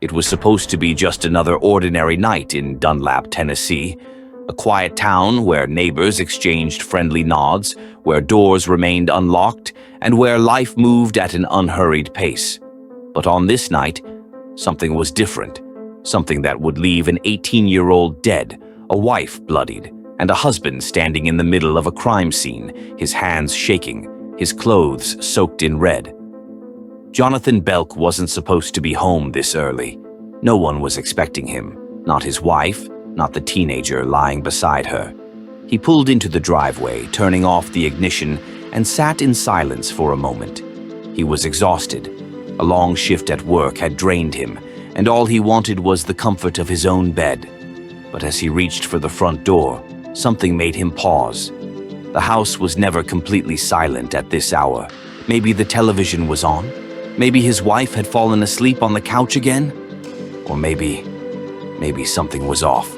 It was supposed to be just another ordinary night in Dunlap, Tennessee, a quiet town where neighbors exchanged friendly nods, where doors remained unlocked, and where life moved at an unhurried pace. But on this night, something was different, something that would leave an 18-year-old dead, a wife bloodied, and a husband standing in the middle of a crime scene, his hands shaking, his clothes soaked in red. Jonathan Belk wasn't supposed to be home this early. No one was expecting him, not his wife, not the teenager lying beside her. He pulled into the driveway, turning off the ignition, and sat in silence for a moment. He was exhausted. A long shift at work had drained him, and all he wanted was the comfort of his own bed. But as he reached for the front door, something made him pause. The house was never completely silent at this hour. Maybe the television was on? Maybe his wife had fallen asleep on the couch again? Or maybe something was off.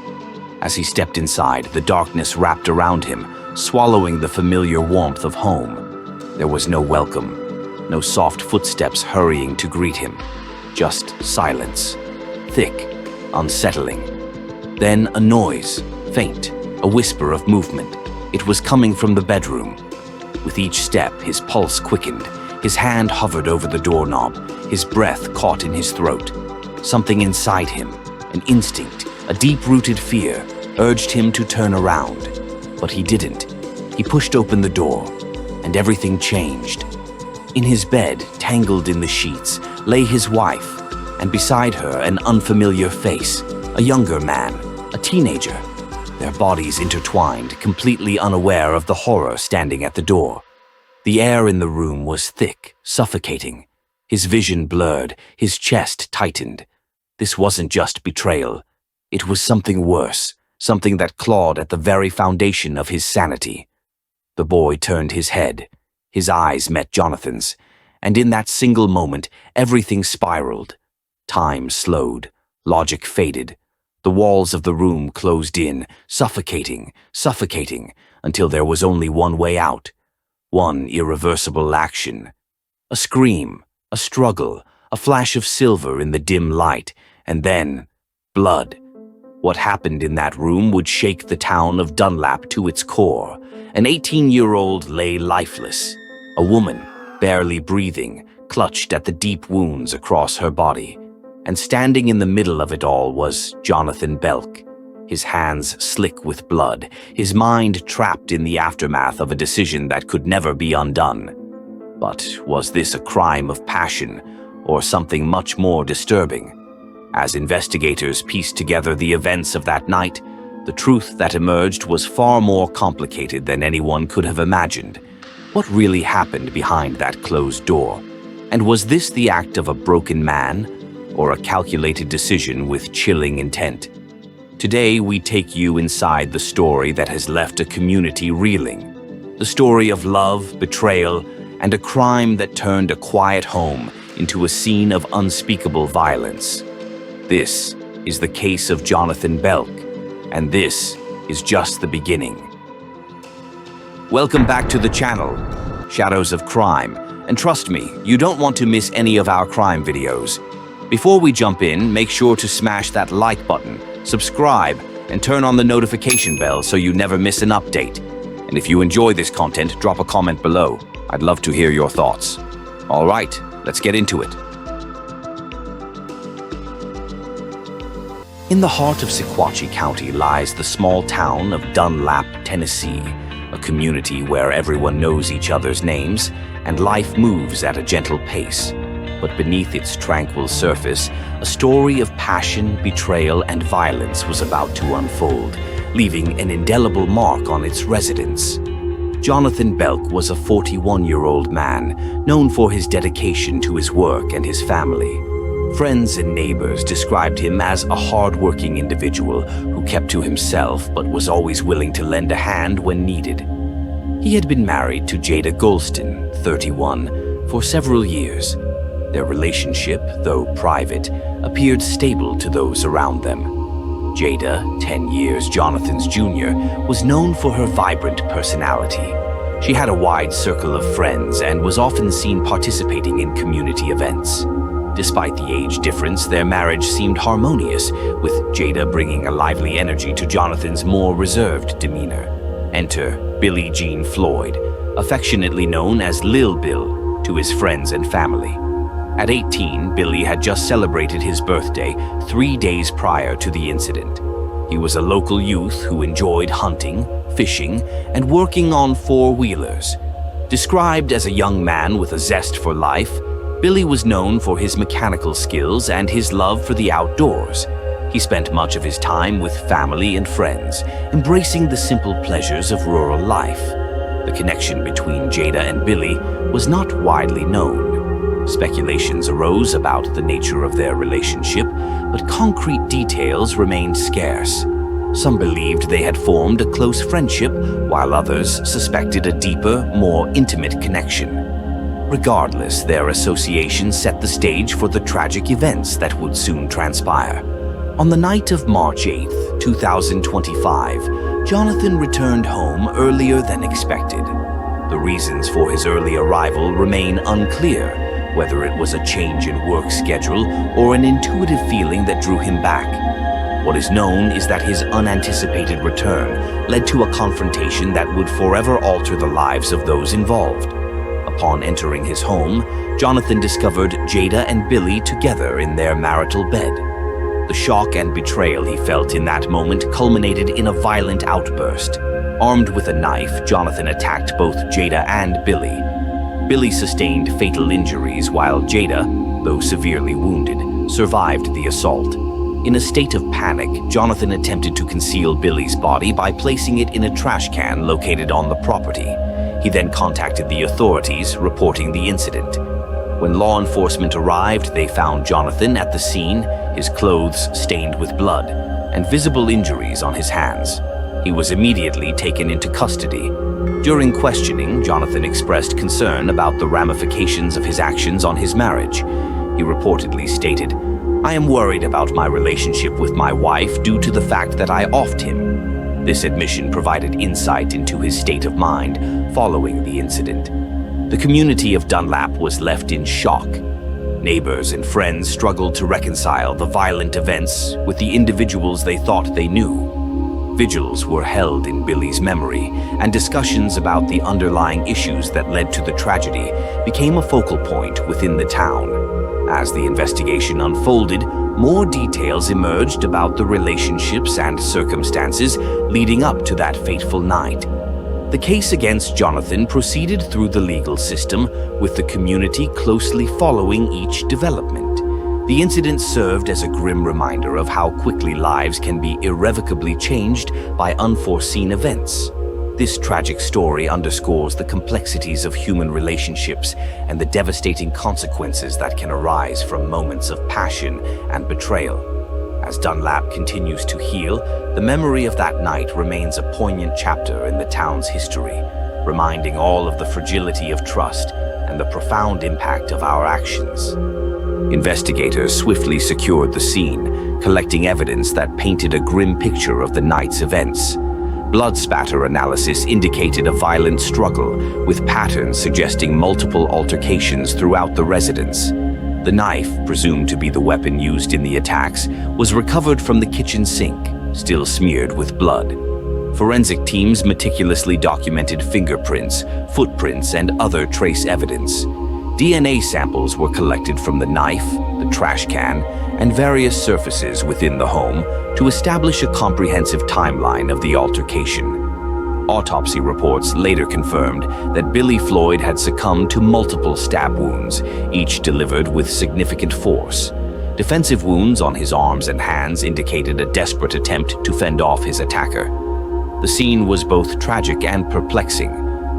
As he stepped inside, the darkness wrapped around him, swallowing the familiar warmth of home. There was no welcome, no soft footsteps hurrying to greet him. Just silence, thick, unsettling. Then a noise, faint, a whisper of movement. It was coming from the bedroom. With each step, his pulse quickened. His hand hovered over the doorknob, his breath caught in his throat. Something inside him, an instinct, a deep-rooted fear, urged him to turn around. But he didn't. He pushed open the door, and everything changed. In his bed, tangled in the sheets, lay his wife, and beside her an unfamiliar face, a younger man, a teenager. Their bodies intertwined, completely unaware of the horror standing at the door. The air in the room was thick, suffocating. His vision blurred, his chest tightened. This wasn't just betrayal. It was something worse, something that clawed at the very foundation of his sanity. The boy turned his head. His eyes met Jonathan's, and in that single moment, everything spiraled. Time slowed, logic faded. The walls of the room closed in, suffocating, until there was only one way out. One irreversible action. A scream, a struggle, a flash of silver in the dim light, and then blood. What happened in that room would shake the town of Dunlap to its core. An 18-year-old lay lifeless. A woman, barely breathing, clutched at the deep wounds across her body. And standing in the middle of it all was Jonathan Belk, his hands slick with blood, his mind trapped in the aftermath of a decision that could never be undone. But was this a crime of passion, or something much more disturbing? As investigators pieced together the events of that night, the truth that emerged was far more complicated than anyone could have imagined. What really happened behind that closed door? And was this the act of a broken man, or a calculated decision with chilling intent? Today, we take you inside the story that has left a community reeling. The story of love, betrayal, and a crime that turned a quiet home into a scene of unspeakable violence. This is the case of Jonathan Belk, and this is just the beginning. Welcome back to the channel, Shadows of Crime, and trust me, you don't want to miss any of our crime videos. Before we jump in, make sure to smash that like button, subscribe, and turn on the notification bell so you never miss an update. And if you enjoy this content, drop a comment below. I'd love to hear your thoughts. All right, let's get into it. In the heart of Sequatchie County lies the small town of Dunlap, Tennessee, a community where everyone knows each other's names and life moves at a gentle pace. But beneath its tranquil surface, a story of passion, betrayal, and violence was about to unfold, leaving an indelible mark on its residents. Jonathan Belk was a 41-year-old man, known for his dedication to his work and his family. Friends and neighbors described him as a hard-working individual who kept to himself but was always willing to lend a hand when needed. He had been married to Jada Golston, 31, for several years. Their relationship, though private, appeared stable to those around them. Jada, 10 years Jonathan's junior, was known for her vibrant personality. She had a wide circle of friends and was often seen participating in community events. Despite the age difference, their marriage seemed harmonious, with Jada bringing a lively energy to Jonathan's more reserved demeanor. Enter Billie Jean Floyd, affectionately known as Lil Bill to his friends and family. At 18, Billy had just celebrated his birthday 3 days prior to the incident. He was a local youth who enjoyed hunting, fishing, and working on four-wheelers. Described as a young man with a zest for life, Billy was known for his mechanical skills and his love for the outdoors. He spent much of his time with family and friends, embracing the simple pleasures of rural life. The connection between Jada and Billy was not widely known. Speculations arose about the nature of their relationship, but concrete details remained scarce. Some believed they had formed a close friendship, while others suspected a deeper, more intimate connection. Regardless, their association set the stage for the tragic events that would soon transpire. On the night of March 8, 2025, Jonathan returned home earlier than expected. The reasons for his early arrival remain unclear, whether it was a change in work schedule or an intuitive feeling that drew him back. What is known is that his unanticipated return led to a confrontation that would forever alter the lives of those involved. Upon entering his home, Jonathan discovered Jada and Billy together in their marital bed. The shock and betrayal he felt in that moment culminated in a violent outburst. Armed with a knife, Jonathan attacked both Jada and Billy. Billy sustained fatal injuries, while Jada, though severely wounded, survived the assault. In a state of panic, Jonathan attempted to conceal Billy's body by placing it in a trash can located on the property. He then contacted the authorities, reporting the incident. When law enforcement arrived, they found Jonathan at the scene, his clothes stained with blood, and visible injuries on his hands. He was immediately taken into custody. During questioning, Jonathan expressed concern about the ramifications of his actions on his marriage. He reportedly stated, "I am worried about my relationship with my wife due to the fact that I offed him." This admission provided insight into his state of mind following the incident. The community of Dunlap was left in shock. Neighbors and friends struggled to reconcile the violent events with the individuals they thought they knew. Vigils were held in Billy's memory, and discussions about the underlying issues that led to the tragedy became a focal point within the town. As the investigation unfolded, more details emerged about the relationships and circumstances leading up to that fateful night. The case against Jonathan proceeded through the legal system, with the community closely following each development. The incident served as a grim reminder of how quickly lives can be irrevocably changed by unforeseen events. This tragic story underscores the complexities of human relationships and the devastating consequences that can arise from moments of passion and betrayal. As Dunlap continues to heal, the memory of that night remains a poignant chapter in the town's history, reminding all of the fragility of trust and the profound impact of our actions. Investigators swiftly secured the scene, collecting evidence that painted a grim picture of the night's events. Blood spatter analysis indicated a violent struggle, with patterns suggesting multiple altercations throughout the residence. The knife, presumed to be the weapon used in the attacks, was recovered from the kitchen sink, still smeared with blood. Forensic teams meticulously documented fingerprints, footprints, and other trace evidence. DNA samples were collected from the knife, the trash can, and various surfaces within the home to establish a comprehensive timeline of the altercation. Autopsy reports later confirmed that Billy Floyd had succumbed to multiple stab wounds, each delivered with significant force. Defensive wounds on his arms and hands indicated a desperate attempt to fend off his attacker. The scene was both tragic and perplexing.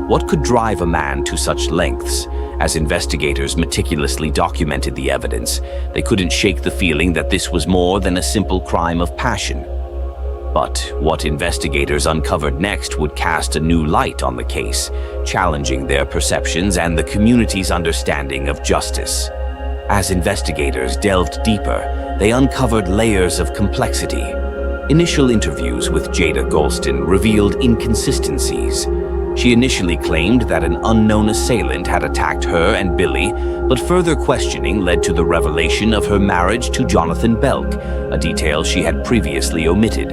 What could drive a man to such lengths? As investigators meticulously documented the evidence, they couldn't shake the feeling that this was more than a simple crime of passion. But what investigators uncovered next would cast a new light on the case, challenging their perceptions and the community's understanding of justice. As investigators delved deeper, they uncovered layers of complexity. Initial interviews with Jada Golston revealed inconsistencies. She initially claimed that an unknown assailant had attacked her and Billy, but further questioning led to the revelation of her marriage to Jonathan Belk, a detail she had previously omitted.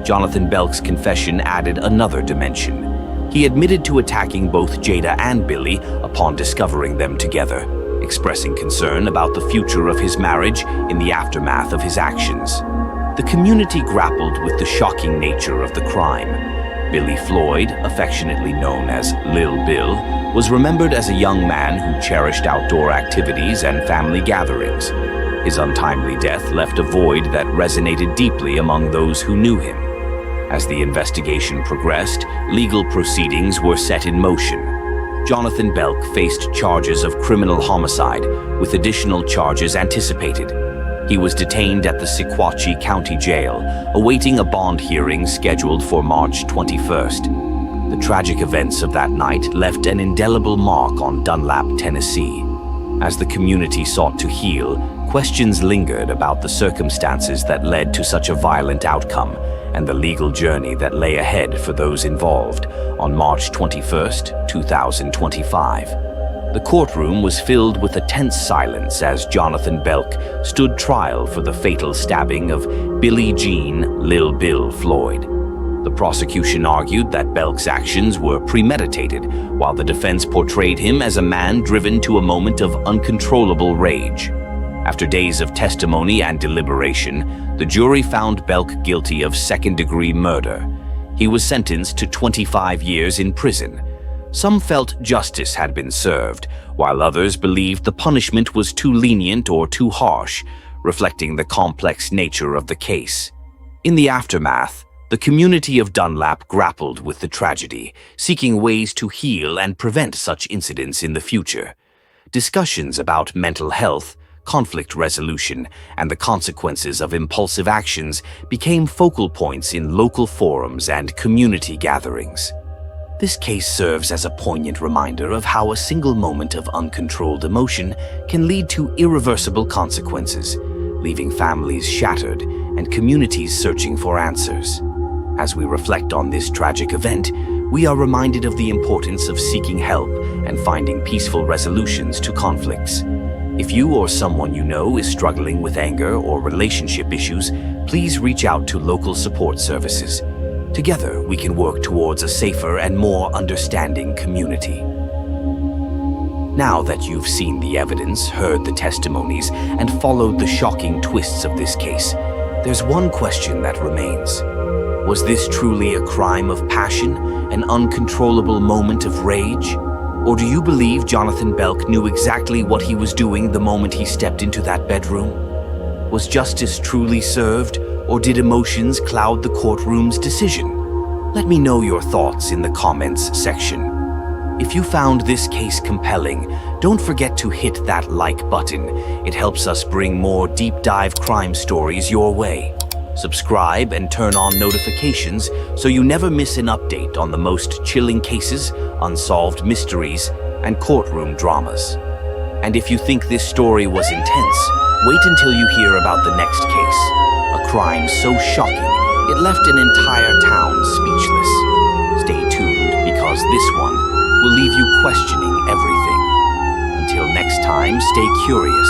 Jonathan Belk's confession added another dimension. He admitted to attacking both Jada and Billy upon discovering them together, expressing concern about the future of his marriage in the aftermath of his actions. The community grappled with the shocking nature of the crime. Billy Floyd, affectionately known as Lil Bill, was remembered as a young man who cherished outdoor activities and family gatherings. His untimely death left a void that resonated deeply among those who knew him. As the investigation progressed, legal proceedings were set in motion. Jonathan Belk faced charges of criminal homicide, with additional charges anticipated. He was detained at the Sequatchie County Jail, awaiting a bond hearing scheduled for March 21st. The tragic events of that night left an indelible mark on Dunlap, Tennessee. As the community sought to heal, questions lingered about the circumstances that led to such a violent outcome and the legal journey that lay ahead for those involved on March 21st, 2025. The courtroom was filled with a tense silence as Jonathan Belk stood trial for the fatal stabbing of Billie Jean "Lil Bill" Floyd. The prosecution argued that Belk's actions were premeditated, while the defense portrayed him as a man driven to a moment of uncontrollable rage. After days of testimony and deliberation, the jury found Belk guilty of second-degree murder. He was sentenced to 25 years in prison. Some felt justice had been served, while others believed the punishment was too lenient or too harsh, reflecting the complex nature of the case. In the aftermath, the community of Dunlap grappled with the tragedy, seeking ways to heal and prevent such incidents in the future. Discussions about mental health, conflict resolution, and the consequences of impulsive actions became focal points in local forums and community gatherings. This case serves as a poignant reminder of how a single moment of uncontrolled emotion can lead to irreversible consequences, leaving families shattered and communities searching for answers. As we reflect on this tragic event, we are reminded of the importance of seeking help and finding peaceful resolutions to conflicts. If you or someone you know is struggling with anger or relationship issues, please reach out to local support services. Together, we can work towards a safer and more understanding community. Now that you've seen the evidence, heard the testimonies, and followed the shocking twists of this case, there's one question that remains. Was this truly a crime of passion, an uncontrollable moment of rage? Or do you believe Jonathan Belk knew exactly what he was doing the moment he stepped into that bedroom? Was justice truly served, or did emotions cloud the courtroom's decision? Let me know your thoughts in the comments section. If you found this case compelling, don't forget to hit that like button. It helps us bring more deep dive crime stories your way. Subscribe and turn on notifications so you never miss an update on the most chilling cases, unsolved mysteries, and courtroom dramas. And if you think this story was intense, wait until you hear about the next case. A crime so shocking, it left an entire town speechless. Stay tuned, because this one will leave you questioning everything. Until next time, stay curious